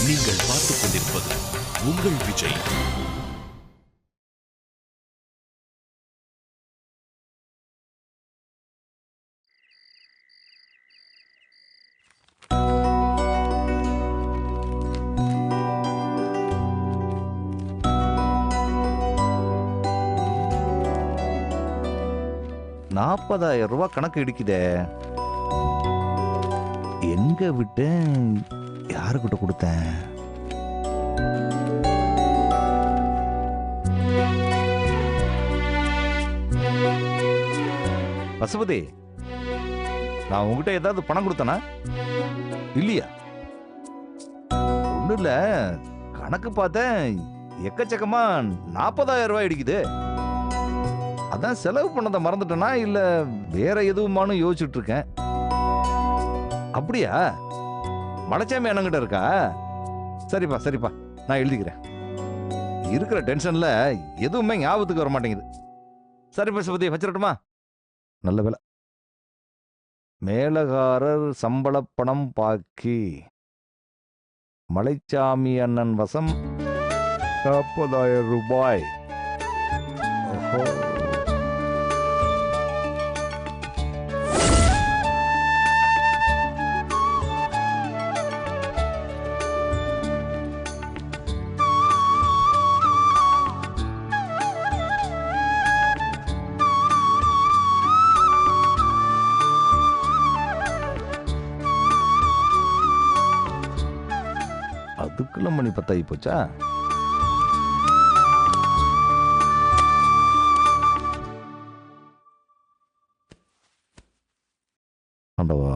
நீங்கள் பார்த்துக் கொண்டிருப்பது உங்கள் விஜய். ₹40,000 கணக்கு இடிக்குதே. எங்க விட்டேன், யாருக்கிட்ட கொடுத்தேன்? பசுபதி, நான் உங்ககிட்ட ஏதாவது பணம் கொடுத்தனா? இல்லையா? ஒண்ணு இல்ல, கணக்கு பார்த்தேன் எக்கச்சக்கமா ₹40,000 இடிக்குது. அதான் செலவு பண்ணதை மறந்துட்டேனா இல்ல வேற எதுவுமானு யோசிச்சுட்டு இருக்கேன். அப்படியா? மலைச்சாமி அண்ணங்கிட்ட இருக்கா? சரிப்பா சரிப்பா, நான் எழுதிக்கிறேன். இருக்கிற டென்ஷன்ல எதுவுமே ஞாபகத்துக்கு வர மாட்டேங்குது. சரி பசுபதி, வச்சிடட்டுமா? நல்ல வேலை. மேலகாரர் சம்பள பணம் பாக்கி மலைச்சாமி அண்ணன் வசம் ₹40,000. ஓஹோ. அதுக்குள்ள மணி 10 ஆகி போச்சா? ஆண்டவா.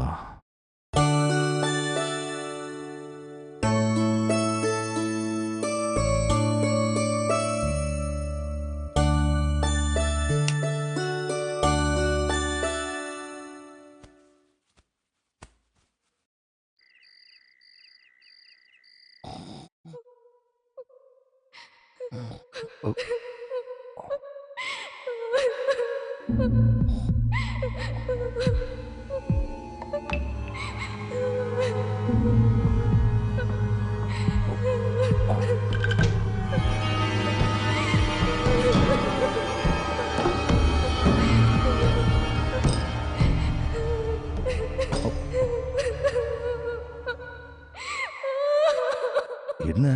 என்ன,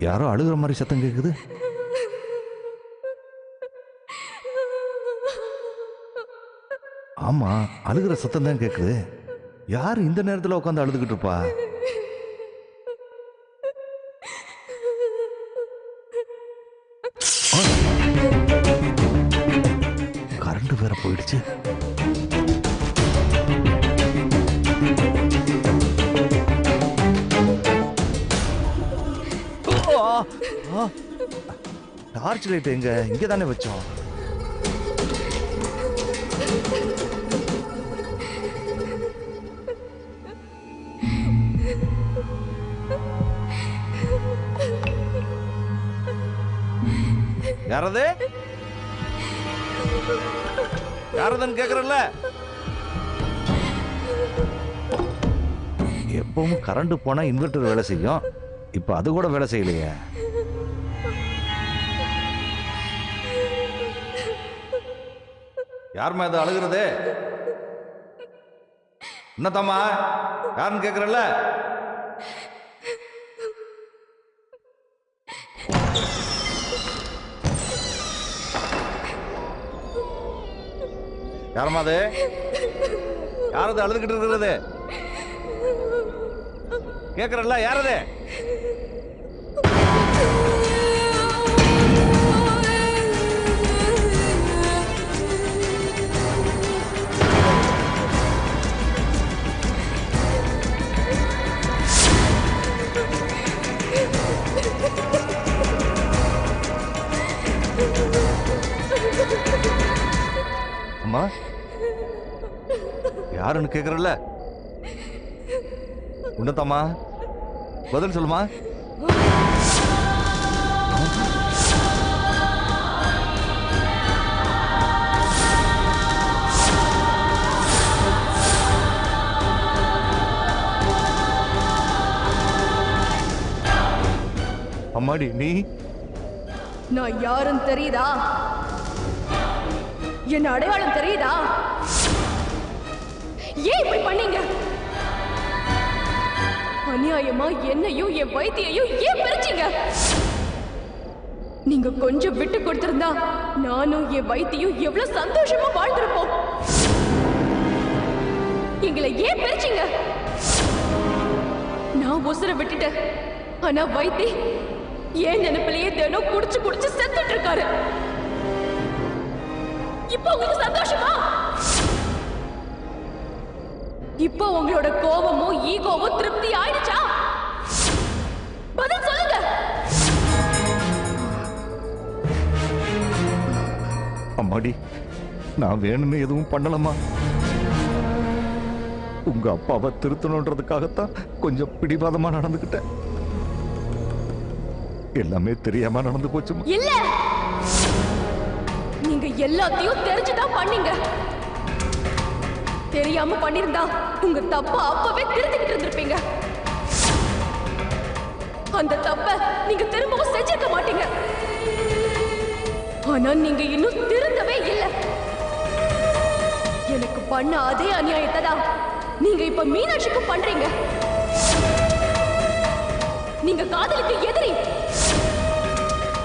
யாரோ அழுகிற மாதிரி சத்தம் கேக்குது. ஆமா, அழுகிற சத்தம் தான் கேக்குது. யாரு இந்த நேரத்துல உட்காந்து அழுதுகிட்டு இருப்பா? கரண்ட் வேற போயிடுச்சு. டார்ச் லைட் எங்க? இங்க தானே வச்சோம். யாரது? யாரதுன்னு கேக்குறல்ல? எப்பவும் கரண்ட் போனா இன்வெர்டர் வேலை செய்யும். இப்ப அது கூட வேலை செய்யலையே. யாருமா இது அழுகிறது? என்னத்தம்மா, யாருன்னு கேக்குறல்ல? யாரம்மா அது? யாரது அழுதுகிட்டு இருக்கிறது? கேக்குறல்ல, யாரது? அம்மா, யாருன்னு கேக்குறல்ல? உன்னதம்மா, பதில் சொல்லுமா. அம்மாடி நீ நான் யாருன்னு தெரியுதா? என்ன அடையாளம் தெரியுதா? ஏன் இப்படி பண்ணீங்க? அநியாயமா என்னையும் என் வைத்தியையும் ஏன் பிரிச்சீங்க? நீங்க கொஞ்சம் விட்டு கொடுத்திருந்தா நானும் என் வைத்தியும் எவ்வளவு சந்தோஷமா வாழ்ந்திருப்போம். எங்களை ஏன் பிரிச்சீங்க? நான் உசுர விட்டுட்டேன், ஆனா வைத்தி ஏன் நினைப்பிலேயே தினம் குடிச்சு குடிச்சு செத்துட்டு இருக்காரு. இப்போ உங்களுக்கு சந்தோஷமா? இப்போ உங்களோட கோபமும் ஈகோவும் திருப்தி ஆயிடுச்சா? பதில் சொல்லுங்க. அம்மாடி நான் வேணும்னு எதுவும் பண்ணலம்மா. உங்க அப்பாவை திருத்தணுன்றதுக்காகத்தான் கொஞ்சம் பிடிவாதமா நடந்துக்கிட்டேன். எல்லாமே தெரியாம நடந்து போச்சுமா. இல்ல, நீங்க எல்லாத்தையும் தெரிஞ்சுதான் பண்ணீங்க. தெரியாம பண்ணிருந்தா உங்க தப்ப அப்பவே திருத்திக்கிட்டு இருந்திருப்பீங்க. அந்த தப்ப நீங்க திரும்பவும் செஞ்சிருக்க மாட்டீங்க. ஆனா நீங்க இன்னும் திருந்தவே இல்லை. எனக்கு பண்ண அதே அநியாயத்தை தான் நீங்க இப்ப மீனாட்சிக்கு பண்றீங்க. நீங்க காதலுக்கு எதிரி.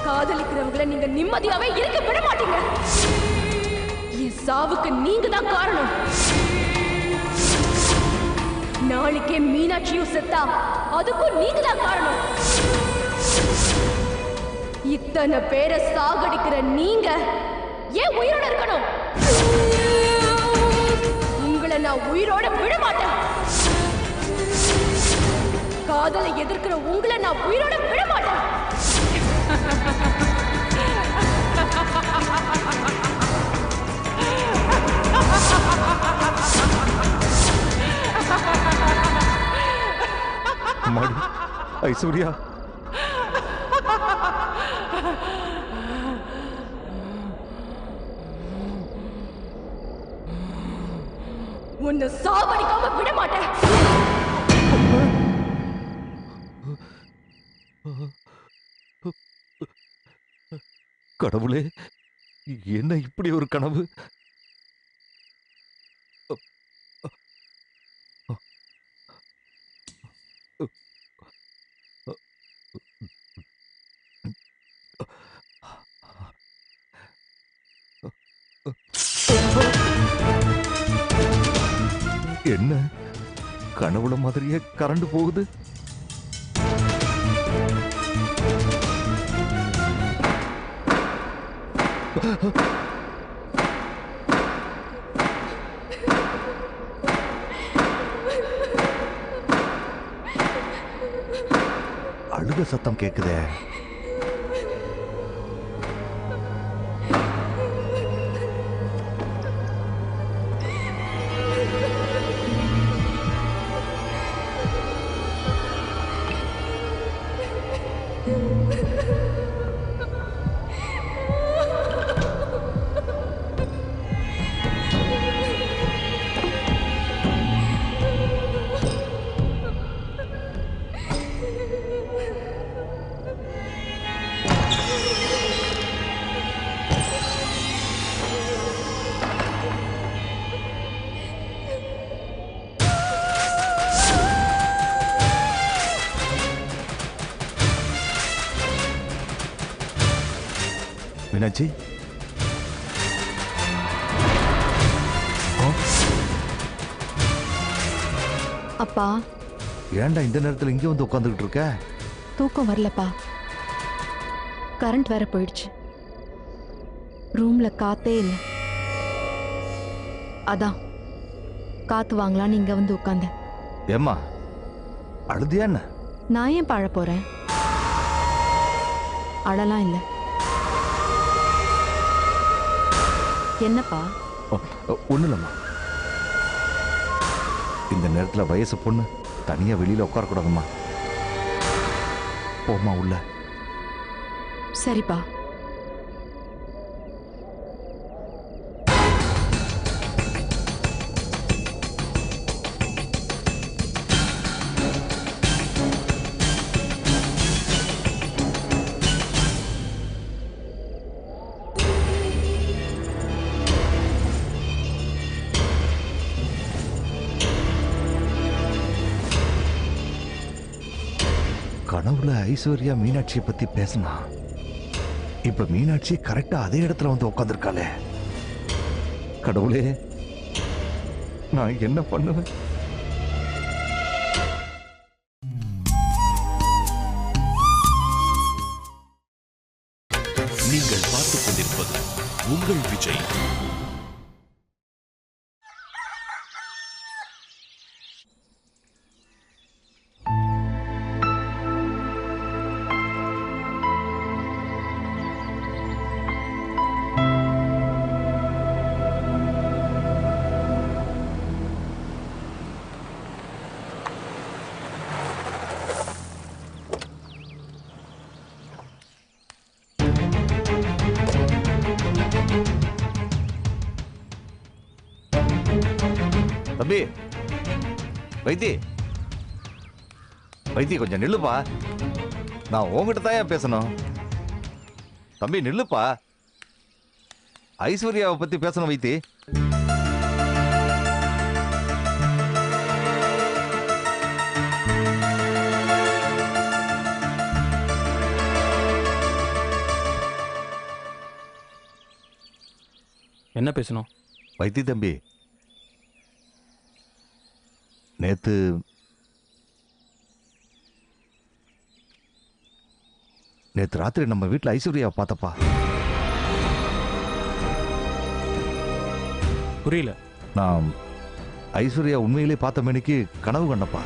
காதலிக்கிறவங்களை நீங்க நிம்மதியாவே இருக்க விட மாட்டீங்க. என் சாவுக்கு நீங்க தான் காரணம். நாளைக்கே மீனாட்சியும் செத்தா அதுக்கும் நீங்க தான் காரணம். இத்தனை பேரை சாகடிக்கிற நீங்க ஏன் உயிரோட இருக்கணும்? உங்களை நான் உயிரோட விட மாட்டேன். காதலை எதிர்க்கிற உங்களை நான் உயிரோட விட மாட்டேன். அம்மாடி ஐஸ்வர்யா, உன்னை சாவடிக்காம விட மாட்டேன். கடவுளே, என்ன இப்படி ஒரு கனவு? என்ன கனவுல மாதிரியே கரண்ட் போகுது? அழுக சத்தம் கேக்குதே. மீனாட்சி, அப்பா, ஏன்டா இந்த நேரத்துல இங்க வந்து உட்காந்துக்கிட்டு இருக்க? தூக்கம் வரலப்பா. கரண்ட் வேற போயிடுச்சு. ரூம்ல காத்தே இல்லை. அதான் காத்து வாங்கலான்னு இங்க வந்து உட்கார்ந்தேன். ஏம்மா அழுதியா என்ன? நான் ஏன் பாழ போறேன்? அழலாம் இல்லை. என்னப்பா? ஒண்ணு இல்லம்மா, இந்த நேரத்துல வயசு பொண்ணு தனியா வெளியில உட்காரக்கூடாதும்மா. போம்மா உள்ள. சரிப்பா. கனவுல ஐஸ்வர்யா மீனாட்சியை பத்தி பேசினா இப்ப மீனாட்சி கரெக்டா அதே இடத்துல வந்து உட்காந்துருக்காளே. கடவுளே, நான் என்ன பண்ணுவேன்? நீங்கள் பார்த்துக் கொண்டிருப்பது உங்கள் விஜய். தம்பி, வைத்தி வைத்தி கொஞ்சம் நில்லுப்பா. நான் உங்ககிட்ட தான் பேசணும். தம்பி நில்லுப்பா. ஐஸ்வர்யாவை பத்தி பேசணும் வைத்தி. என்ன பேசணும்? வைத்தி தம்பி, நேத்து ராத்திரி நம்ம வீட்டுல ஐஸ்வர்யாவை பார்த்தப்பா. புரியல. நான் ஐஸ்வர்யா உண்மையிலே பார்த்த மணிக்கு கனவு கண்டப்பா.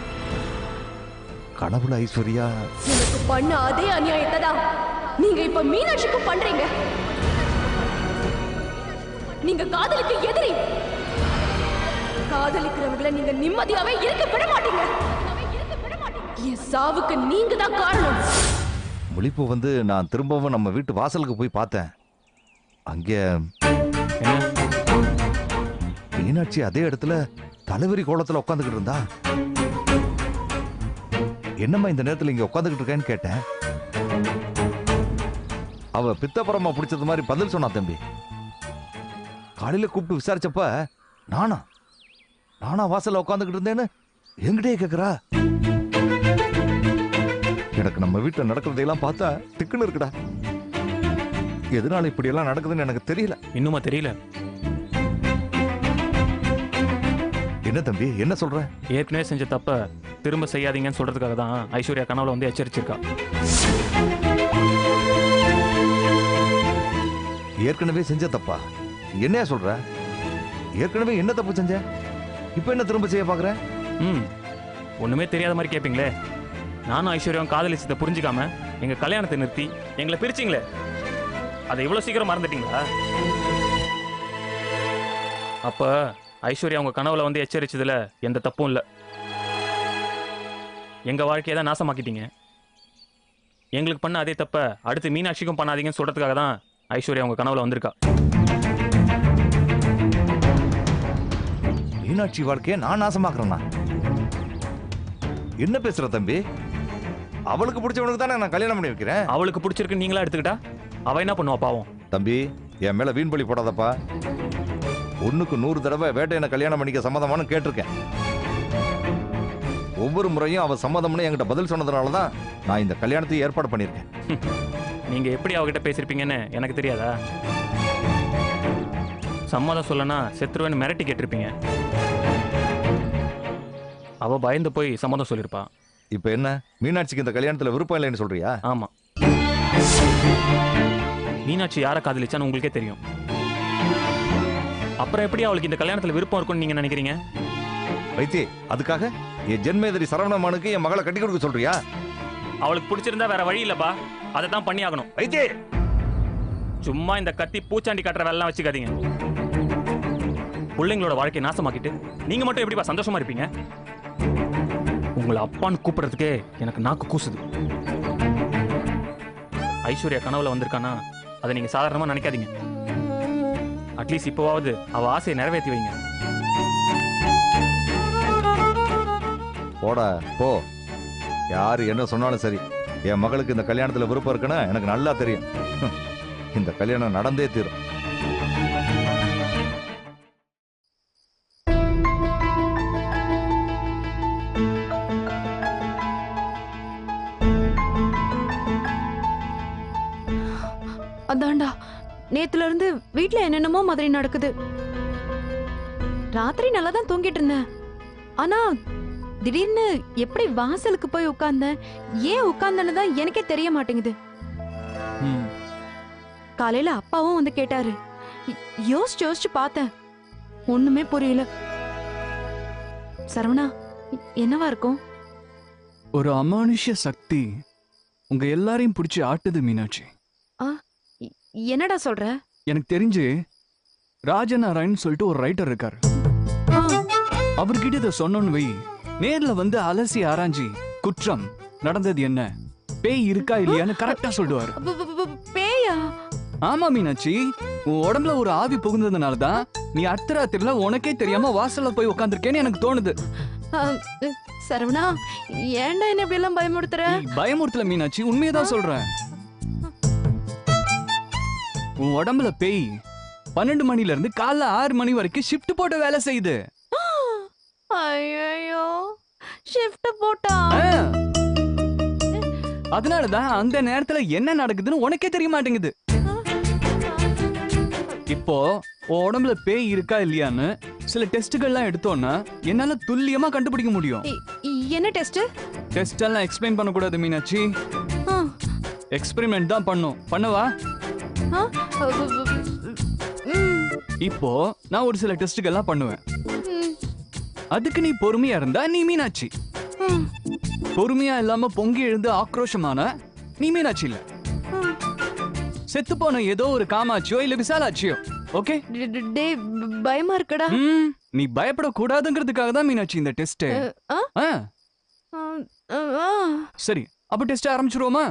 கனவுல ஐஸ்வர்யா எனக்கு பண்ண அதே அநியாயத்தை தான் நீங்க இப்ப மீனாட்சிக்கும் பண்றீங்க. நீங்க காதலுக்கு எதிரி. காதலிக்கிறவங்களை நீங்க நிம்மதியாவே இருக்க விட மாட்டீங்க. என் சாவுக்கு நீங்க தான் காரணம். முழிப்பு வந்து நான் திரும்பவும் நம்ம வீட்டு வாசலுக்கு போய் பார்த்தேன். அங்கே மீனாட்சி அதே இடத்துல தலைவரி கோலத்துல உட்காந்துக்கிட்டு இருந்தா. என்னம்மா இந்த நேரத்துல இங்க உட்காந்துக்கிட்டு இருக்கேன்னு கேட்டேன். அவ பித்தப்புறமா பிடிச்சது மாதிரி பதில் சொன்னா. தம்பி, காலையில கூப்பிட்டு விசாரிச்சப்ப நானா வாசல்ல உட்காந்துக்கிட்டு இருந்தேன்னு என்கிட்டயே கேக்குறா. எனக்கு நம்ம வீட்டுல நடக்கிறதையெல்லாம் பார்த்தா திக்குன்னு இருக்குடா. எதனால இப்படி எல்லாம் நடக்குதுன்னு எனக்கு தெரியல. இன்னுமா தெரியல? என்ன தம்பி, என்ன சொல்ற? ஏற்கனவே செஞ்ச தப்ப திரும்ப செய்யாதீங்கன்னு சொல்றதுக்காக தான் ஐஸ்வர்யா கனவுல வந்து எச்சரிச்சிருக்கா. ஏற்கனவே செஞ்ச தப்பா? என்னையா சொல்ற? ஏற்கனவே என்ன தப்பு செஞ்ச? இப்ப என்ன திரும்ப செய்ய பாக்குற? ஒண்ணுமே தெரியாத மாதிரி கேட்பீங்களே. நானும் ஐஸ்வர்யாவும் காதலிச்சதை புரிஞ்சுக்காம எங்க கல்யாணத்தை நிறுத்தி எங்களை பிரிச்சிங்களே, அதை இவ்வளவு சீக்கிரம் மறந்துட்டீங்களா? அப்ப ஐஸ்வர்யா உங்க கனவுல வந்து எச்சரிச்சதுல எந்த தப்பும் இல்லை. எங்க வாழ்க்கையை தான் நாசமாக்கிட்டீங்க. எங்களுக்கு பண்ண அதே தப்ப அடுத்து மீனாட்சிக்கும் பண்ணாதீங்கன்னு சொல்றதுக்காக தான் ஐஸ்வர்யா உங்க கனவுல வந்திருக்கா. மீனாட்சி வாழ்க்கைய நான் நாசமாக்குறேன்னா? என்ன பேசுற தம்பி? அவளுக்கு பிடிச்சவனுக்கு தானே நான் கல்யாணம் பண்ணி வைக்கிறேன். அவளுக்கு பிடிச்சிருக்கு நீங்களா எடுத்துக்கிட்டா அவ என்ன பண்ணுவா பாவம்? தம்பி, என் மேல வீண் பழி போடாதப்பா. 1க்கு 100 தடவை வேட்டையனை கல்யாணம் பண்ணிக்க சம்மதமானு கேட்டிருக்கேன். ஒவ்வொரு முறையும் அவ சம்மதம்னு என்கிட்ட பதில் சொன்னதுனாலதான் நான் இந்த கல்யாணத்தை ஏற்பாடு பண்ணிருக்கேன். நீங்க எப்படி அவகிட்ட பேசிருப்பீங்கன்னு எனக்கு தெரியாதா? சம்மதம் சொல்லனா செத்துருவேன்னு மிரட்டி கேட்டிருப்பீங்க. அவ பயந்து போய் சம்மதம் சொல்லிருப்பா. இப்ப என்ன, மீனாட்சிக்கு இந்த கல்யாணத்துல விருப்பம் இல்லைன்னு சொல்றியா? ஆமா. மீனாட்சி யாரை காதலிச்சான்னு உங்களுக்கே தெரியும். அப்புறம் எப்படி அவளுக்கு இந்த கல்யாணத்துல விருப்பம் இருக்கும்னு நீங்க நினைக்கிறீங்க? வைத்தி, அதுக்காக என் ஜென்மேதரி சரவணமானுக்கு என் மகளை கட்டி கொடுக்க சொல்றியா? அவளுக்கு பிடிச்சிருந்தா வேற வழி இல்லப்பா, அதை தான் பண்ணி ஆகணும். வைத்தி, சும்மா இந்த கத்தி பூச்சாண்டி கட்டுற வேலை வச்சுக்காதீங்க. பிள்ளைங்களோட வாழ்க்கையை நாசமாக்கிட்டு நீங்க மட்டும் எப்படிப்பா சந்தோஷமா இருப்பீங்க? உங்களை அப்பான்னு கூப்பிடுறதுக்கே எனக்கு நாக்கு கூசுது. ஐஸ்வர்யா கனவுல வந்திருக்கானா அதை நீங்க சாதாரணமா நினைக்காதீங்க. அட்லீஸ்ட் இப்போவாவது அவ ஆசையை நிறைவேற்றி வைங்க. போடா போ. யாரு என்ன சொன்னாலும் சரி, என் மகளுக்கு இந்த கல்யாணத்துல விருப்பம் இருக்குன்னு எனக்கு நல்லா தெரியும். இந்த கல்யாணம் நடந்தே தீரும். அதான்டா நேத்துல இருந்து வீட்ல என்னென்னமோ மாதிரி நடக்குது. ராத்திரி நல்லா தான் தூங்கிட்டு இருந்தேன். ஆனா திடீர்னு எப்படி வாசலுக்கு போய் உட்கார்ந்தேன், ஏன் உட்கார்ந்தேன்னு தான் எனக்கே தெரிய மாட்டேங்குது. காலையில அப்பாவும் வந்து கேட்டாரு. யோசிச்சு யோசிச்சு பார்த்தேன், ஒண்ணுமே புரியல. சரவணா, என்னவா இருக்கும்? ஒரு அமானுஷ்ய சக்தி உங்க எல்லாரையும் பிடிச்சி ஆட்டுது மீனாட்சி. என்னடா சொல்ற? எனக்கு தெரிஞ்சு ராஜநாராயண் சொல்லிட்டு ஒரு ரைட்டர் இருக்காரு. அவர்கிட்ட இதை சொன்னோன்னு வை, நேர்ல வந்து அலசி ஆராய்ஞ்சி குற்றம் நடந்தது என்ன, பேய் இருக்கா இல்லையான்னு கரெக்டா சொல்லுவாரு. பேயா? ஆமா மீனாட்சி, உன் உடம்புல ஒரு ஆவி புகுந்ததுனாலதான் நீ அர்த்தராத்திரில உனக்கே தெரியாம வாசல்ல போய் உட்காந்துருக்கேன்னு எனக்கு தோணுது. சரவணா, ஏன்டா என்ன இப்படி எல்லாம் பயமுறுத்துற? பயமுறுத்தல மீனாட்சி, உண்மையதான் சொல்றேன். உன் உடம்புல பேய் 12 மணில இருந்து காலைல 6 மணி வரைக்கும் ஷிஃப்ட் போட்டு வேலை செய்யுது. ஐயோ, ஷிஃப்ட் போட்டா? அதனாலதான் அந்த நேரத்துல என்ன நடக்குதுன்னு உனக்கே தெரிய மாட்டேங்குது. இப்போ உன் உடம்புல பேய் இருக்கா இல்லையான்னு சில டெஸ்டுகள்லாம் எடுத்தோம்னா என்னால துல்லியமா கண்டுபிடிக்க முடியும். என்ன டெஸ்ட்? டெஸ்ட் எல்லாம் எக்ஸ்பிளைன் பண்ண கூடாது மீனாட்சி, எக்ஸ்பெரிமெண்ட் தான் பண்ணும். பண்ணவா? இப்போ நான் ஒரு சில டெஸ்டுகள்லாம் பண்ணுவேன். அதுக்கு நீ பொறுமையா இருந்தா நீ மீனாட்சி, பொறுமையா இல்லாம பொங்கி எழுந்து ஆக்ரோஷமான நீ மீனாட்சி இல்ல. செத்து போன ஏதோ ஒரு காமாட்சியோ இல்ல விசாலாட்சியோ. ஓகே? டேய், பயமா இருக்குடா. நீ பயப்படக்கூடாதுங்கிறதுக்காக தான் மீனாட்சி இந்த டெஸ்ட். சரி, அப்ப டெஸ்ட் ஆரம்பிச்சிருவோமா?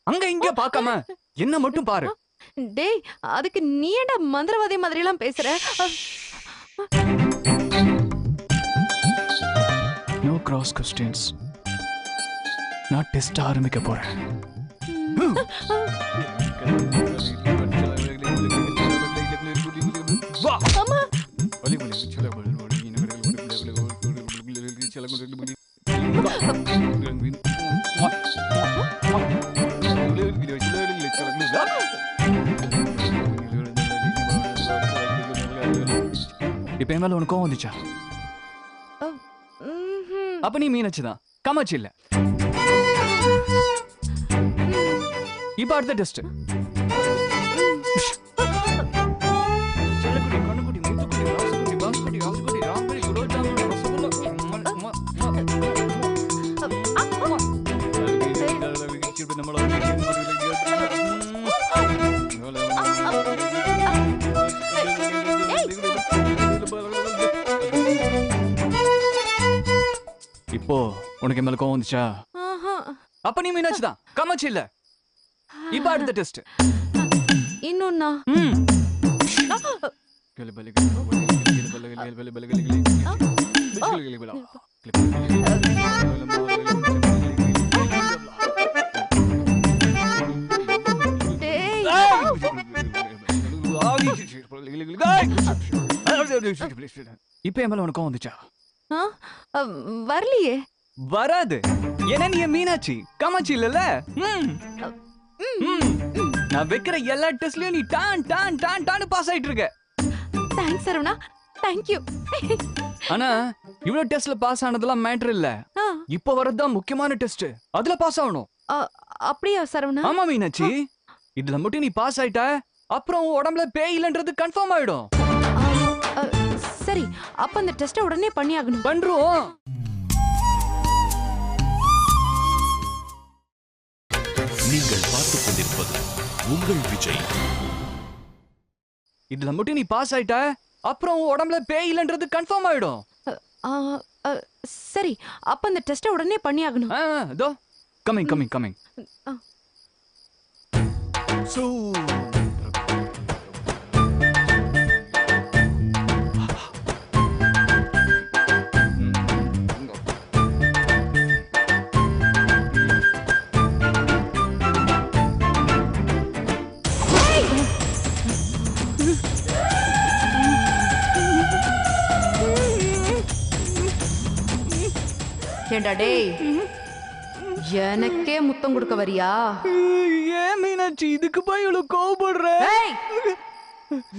அங்க இங்க பார்க்காம என்ன மட்டும் பாரு. டேய், அதுக்கு நீ ஏன்டா மந்திரவாதி மாதிரி எல்லாம் பேசுற? No cross questions. நான் டெஸ்ட் ஆரம்பிக்க போறேன். அம்மா, இப்ப என் மேல உனக்கு கோவம் வந்துச்சா? அப்ப நீ மீனாட்சி தான், காமாட்சி இல்ல. இப்ப அடுத்த டெஸ்ட். இப்போ உனக்கு மேல கோவம் வந்துச்சா? அப்ப நீ மீனாட்சி தான், காமாட்சி இல்ல. இப்ப அடுத்த டெஸ்ட். இன்னொன்னா? இப்ப என் மேல உனக்கு கோவம் வந்துச்சா? வரலையே. வராது, ஏன்னா நீ மீனாட்சி, காமாட்சி இல்லல. நான் வைக்கிற எல்லா டெஸ்ட்லயும் நீ டான் டான் டான் டான் பாஸ் ஆயிட்டு இருக்க. Thanks Saravana, thank you. ஆனா இவ்வளவு டெஸ்ட்ல பாஸ் ஆனதெல்லாம் மேட்டர் இல்ல, இப்ப வரதுதான் முக்கியமான டெஸ்ட். அதுல பாஸ் ஆகணும். அப்படியா சரவணா? ஆமா மீனாட்சி, இதுல மட்டும் நீ பாஸ் ஆயிட்ட அப்புறம் உடம்புல பேய் இல்லன்றது கன்ஃபார்ம் ஆயிடும். சரி, அப்ப அந்த டெஸ்ட உடனே பண்ணி ஆகணும். பண்றோம். நீங்கள் பார்த்துக் கொண்டிருப்பது உங்கள் விஜய். இதுல மட்டும் நீ பாஸ் ஆயிட்ட அப்புறம் உடம்புல பேய் இல்லன்றது கன்ஃபார்ம் ஆயிடும். சரி, அப்ப அந்த டெஸ்ட உடனே பண்ணி ஆகணும். இதோ கமிங் கமிங் கமிங். சோ ஏண்டா டேய், எனக்கே முத்தம் கொடுக்க வரியா? ஏன் மீனாட்சி இதுக்கு போய் இவ்வளவு கோவப்படுற? ஏய்,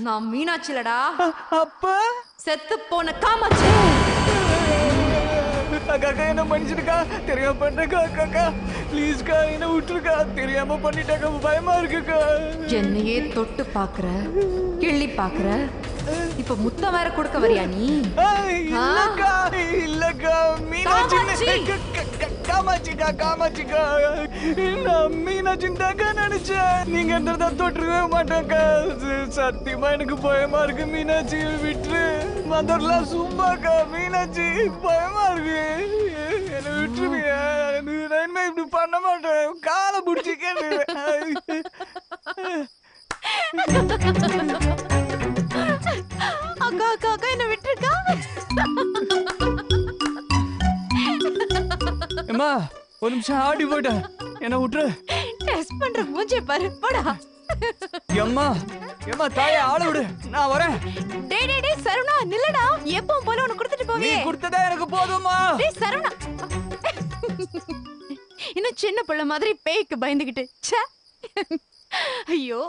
நான் மீனாட்சிலடா, அப்ப செத்து போன காமாட்சி. அக்கா என்ன மன்னிச்சிருக்கா, தெரியாம பண்றக்கா. அக்கா ப்ளீஸ்க்கா என்ன விட்டுருக்கா, தெரியாம பண்ணிட்டாக்கா, பயமா இருக்குக்கா. என்னையே தொட்டு பாக்குற, கிள்ளி பாக்குற, இப்ப முத்தம் வேற கொடுக்க வரியா நீ? இல்லக்கா இல்லக்கா மீனாட்சி காமாட்சிக்கா நான் மீனாட்சி தாக்கா நினைச்சேன். நீங்க என்ன தொட்டுருவே மாட்டேக்கா. சத்தியமா எனக்கு பயமா இருக்கு மீனாட்சி, விட்டுரு. மதர்லாம் சும்மாக்கா, மீனாட்சி பயமா இருக்கு, என்ன விட்டுருவிய. நான் இப்படி பண்ண மாட்டேன், காலை பிடிச்சி கேட்டு. அக்கா அக்கா அக்கா என்ன விட்டுருக்கா. அம்மா ஒரு நிமிஷம் ஆடி போட்ட, என்ன விட்டுரு. டெஸ்ட் பண்ற மூஞ்சே பாரு, போடா. எம்மா எம்மா தாயே ஆள விடு, நான் வரேன். டேய் டேய் டேய் சரவணா, நில்லுடா. எப்பவும் போல உனக்கு கொடுத்துட்டு நீ போவே. கொடுத்ததே எனக்கு போதுமா. டேய் சரவணா, இன்னும் சின்ன பிள்ளை மாதிரி பேய்க்கு பயந்துகிட்டு. ச்சே. ஐயோ.